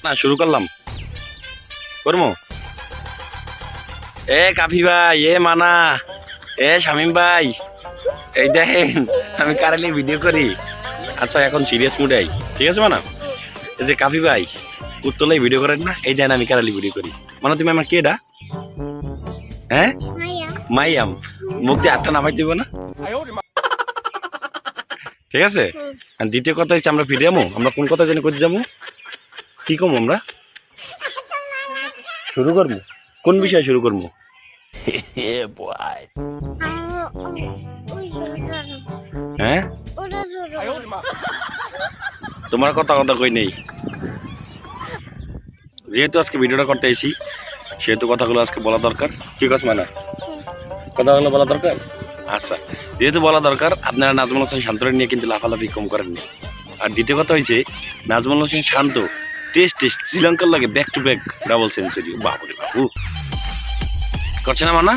না শুরু করলাম করবো। এ কাফি ভাই, এ মানা, এ শামিম ভাই, এই দেখেন আমি কারেন্টলি ভিডিও করি। আচ্ছা এখন সিরিয়াস মুডে আই, ঠিক আছে মানা? এই যে কাফি ভাই উত্তলাই ভিডিও করেন না, এই দেন আমি কারেন্টলি ভিডিও করি। মানে তুমি আমার কেডা? হ্যাঁ মাইয়াম, মুখ দিয়ে আটটা নামাই দিব না, ঠিক আছে? আর দ্বিতীয় কথা হচ্ছে আমরা ফিরে যাবো, আমরা কোন কথা জানি করতে যাবো, কি কম আমরা শুরু করবো, কোন বিষয়ে শুরু করবো? হ্যাঁ তোমার কথা কথা কই নেই, যেহেতু আজকে ভিডিওটা করতে এসি সেহেতু কথাগুলো আজকে বলা দরকার। ঠিক আছে মানে কথাগুলো বলা দরকার। আচ্ছা যেহেতু বলা দরকার, আপনারা নাজমুল হোসেন শান্তরে নিয়ে কিন্তু লাফালাফি কম করেননি। আর দ্বিতীয় কথা হয়েছে নাজমুল হোসেন শান্ত টেস্ট শ্রীলঙ্কার লাগে back to back double century, বাবুরে বাবু করছে না মানা?